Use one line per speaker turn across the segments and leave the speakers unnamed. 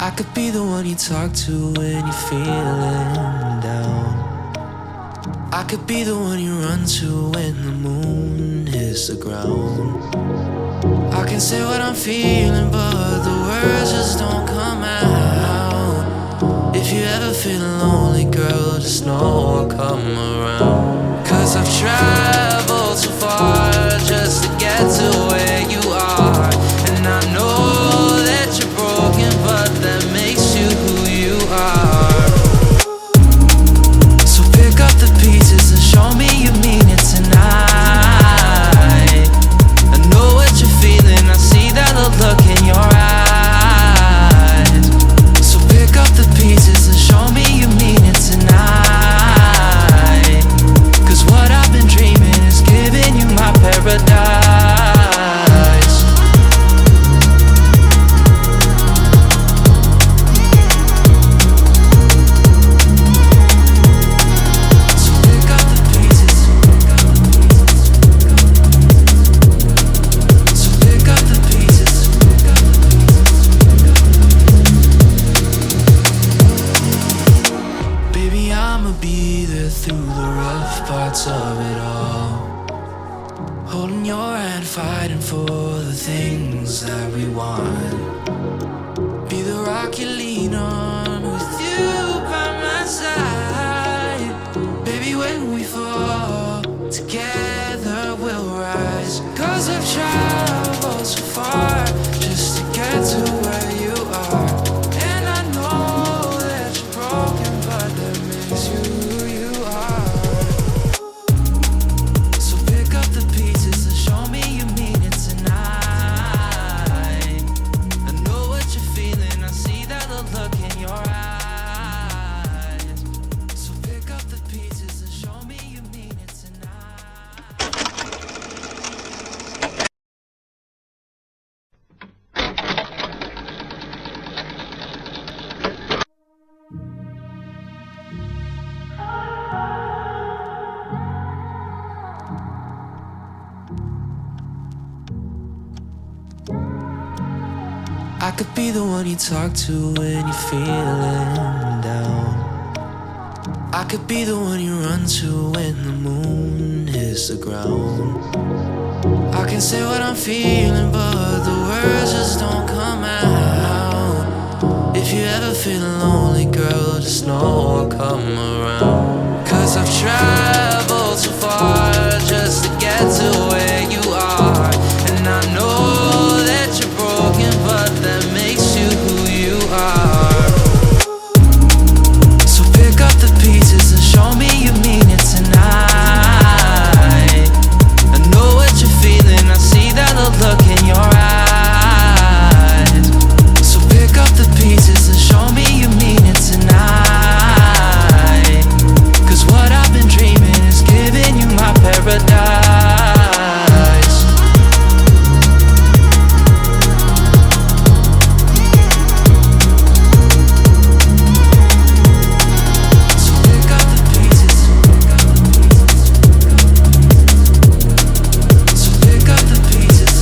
I could be the one you talk to when you're feeling down. I could be the one you run to when the moon hits the ground. I can say what I'm feeling, but the words just don't come out. If you ever feel lonely, girl, just know I'll come around. 'Cause I've traveled so far just to get to where you are. And I know that you're broken, but that makes you who you are. So pick up the pieces and show me you mean it tonight. I know what you're feeling, I see that look in your eyes. So pick up the pieces and show me you mean it tonight. 'Cause what I've been dreaming is giving you my paradise. So pick up the pieces. So pick up the pieces. Baby, I'ma be there through the rough parts of it all. Holding your hand, fighting for the things that we want. Be the rock you lean on with you by my side. Baby, when we fall, together we'll rise. 'Cause I've traveled so far just to get to where you are. And I know that you're broken, but that makes you who you are. So pick up the pieces and show me you mean it tonight. I know what you're feeling, I see that look in your eyes. So pick up the pieces and show me you mean it tonight. I could be the one you talk to when you're feeling down. I could be the one you run to when the moon hits the ground. I can say what I'm feeling, but the words just don't come out. If you ever feel lonely, girl, just know I'll come around. 'Cause I've traveled so far just to get to where you are. And I know that you're broken, but that makes you who you are. So pick up the pieces and show me you mean it tonight. I know what you're feeling, I see that look in your eyes. So pick up the pieces and show me you mean it tonight. 'Cause what I've been dreaming is giving you my paradise. So pick up the pieces. So pick up the pieces.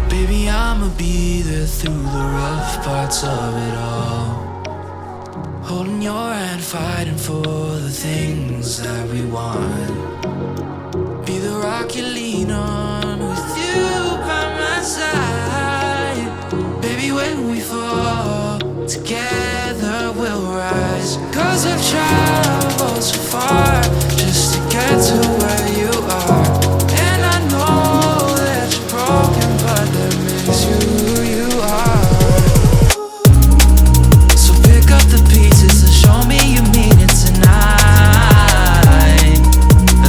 Baby, I'ma be there through the rough parts of it all. Holding your hand, fighting for the things that we want. Be the rock you lean on with you by my side. Baby, when we fall, together we'll rise. 'Cause I've traveled so far just to get to where you are. And I know that you're broken, but that makes you who you are. So pick up the pieces and show me you mean it tonight. I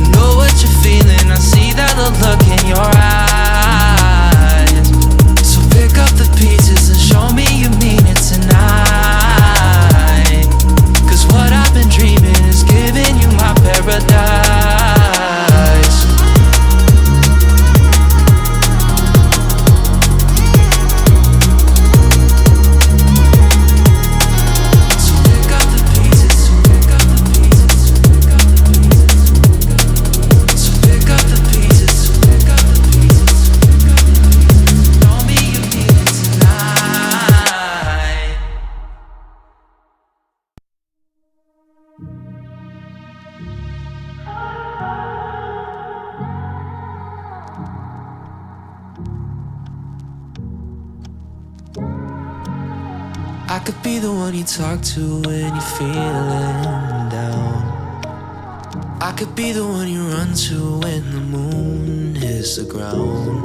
I could be the one you talk to when you're feeling down. I could be the one you run to when the moon hits the ground.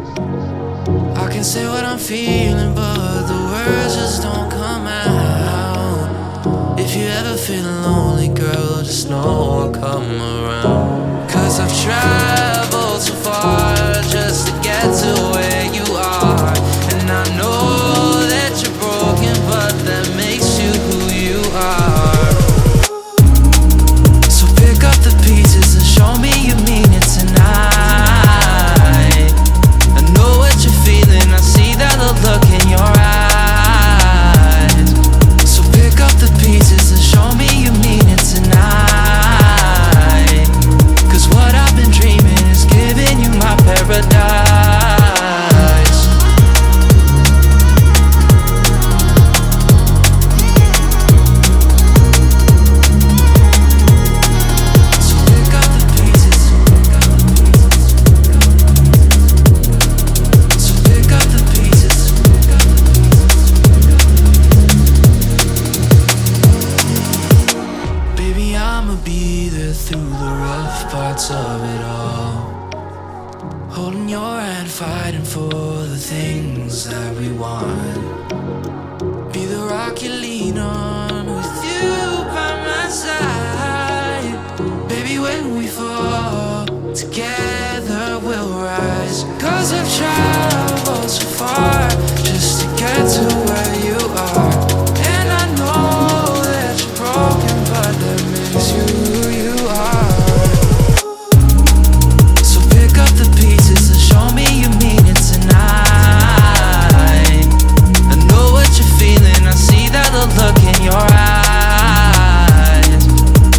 I can say what I'm feeling, but the words just don't come out. If you ever feel lonely, girl, just know I'll come around. 'Cause I've traveled so far just to get to where you are. And I know that you're broken, but that makes you who you are. So pick up the pieces and show me you mean it tonight. I know what you're feeling, I see that look in your eyes. So pick up the pieces and show me you mean it tonight. 'Cause what I've been dreaming is giving you my paradise. So pick up the pieces. So pick up the pieces. Baby, I'ma be there through the rough parts of it all. Holding your hand, fighting for the things that we want. Be the rock you lean on with you by my side. Baby, when we fall, together we'll rise. 'Cause I've traveled so far just to get to where you are. And I know that you're broken, but that makes you who you are. So pick up the pieces and show me you mean it tonight. I know what you're feeling, I see that look in your eyes.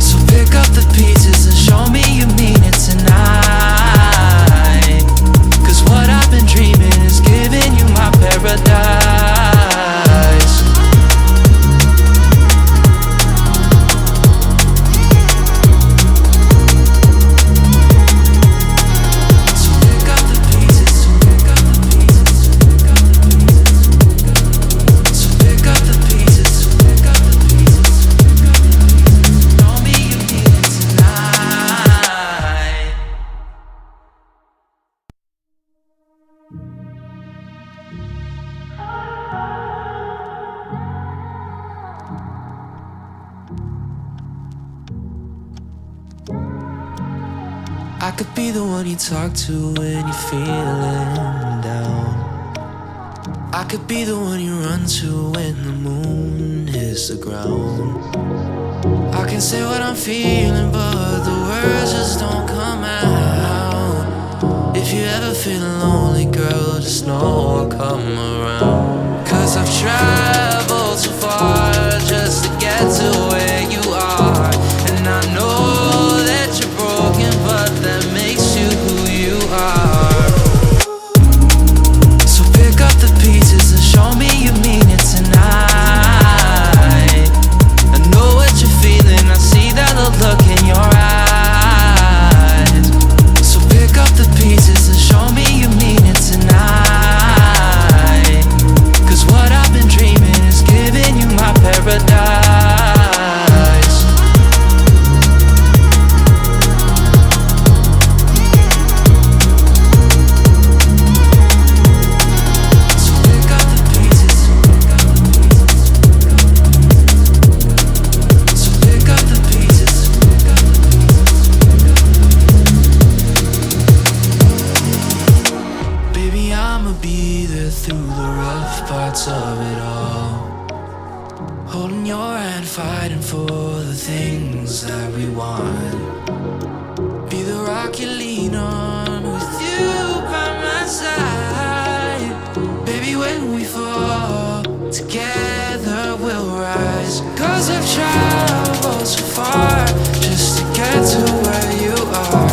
So pick up the pieces and show me you mean it tonight. 'Cause what I've been dreaming is giving you my paradise. So pick up the pieces, so pick up the pieces, so pick up the pieces. So pick up the pieces, so pick up the pieces, so pick up the pieces. Show me you mean it tonight. I could be the one you talk to when you're feeling down. I could be the one you run to when the moon hits the ground. I can say what I'm feeling, but the words just don't come out. If you ever feel lonely, girl, just know I'll come around. 'Cause I've traveled so far just to get to where you are. And I know that you're broken, but that makes you who you are. So pick up the pieces and show me you mean it tonight. I know what you're feeling, I see that look in your eyes. So pick up the pieces and show me you mean it tonight. 'Cause what I've been dreaming is giving you my paradise. So pick up the pieces. So pick up the pieces. Baby, I'ma be there through the rough parts of it all. Holding your hand, fighting for the things that we want. Be the rock you lean on with you by my side. Baby, when we fall, together we'll rise. 'Cause I've traveled so far just to get to where you are.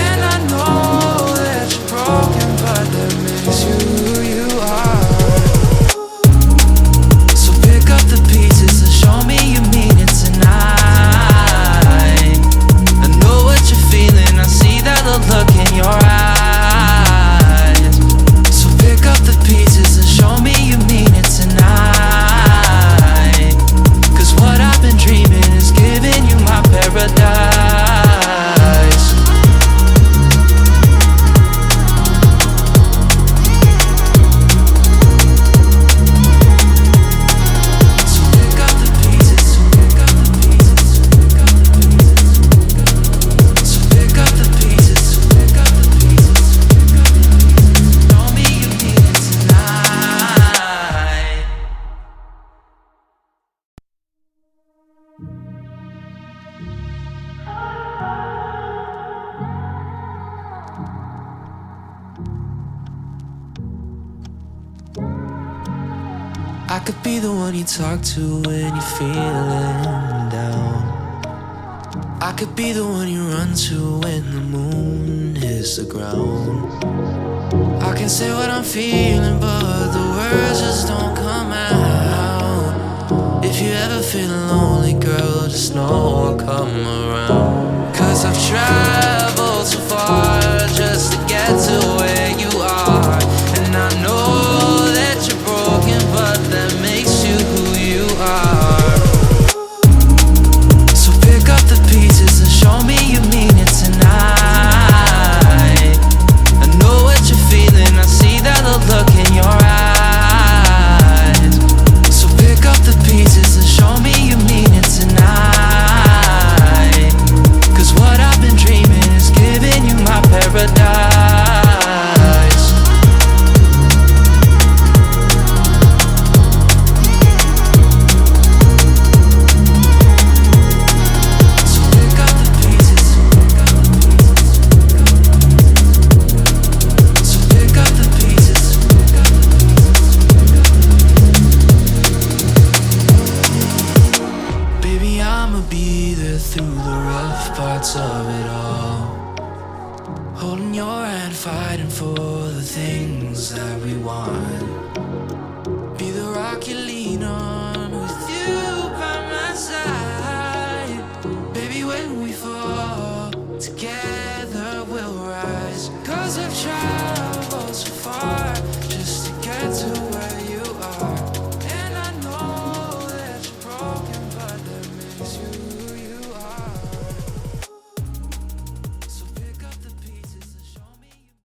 And I know that you're broken, but that makes you who you are. So pick up the pieces and show me you mean it tonight. I know what you're feeling, I see that look in your eyes. So pick up the pieces and show me you mean it tonight. I could be the one you talk to when you're feeling down. I could be the one you run to when the moon hits the ground. I can say what I'm feeling, but the words just don't come out. If you ever feel lonely, girl, just know I'll come around. 'Cause I've traveled so far just to get to where you are. And I know that you're broken, but that makes you who you are. So pick up the pieces and show me you mean it tonight. I know what you're feeling, I see that look in your eyes. So pick up the pieces and show me you mean it tonight. 'Cause what I've been dreaming is giving you my paradise. So pick up the pieces. So pick up the pieces. Baby, I'ma be there through the rough parts of it all. Holding your hand, fighting for the things that we want. Be the rock you lean on with you by my side. Baby, when we fall together, we'll rise. 'Cause I've tried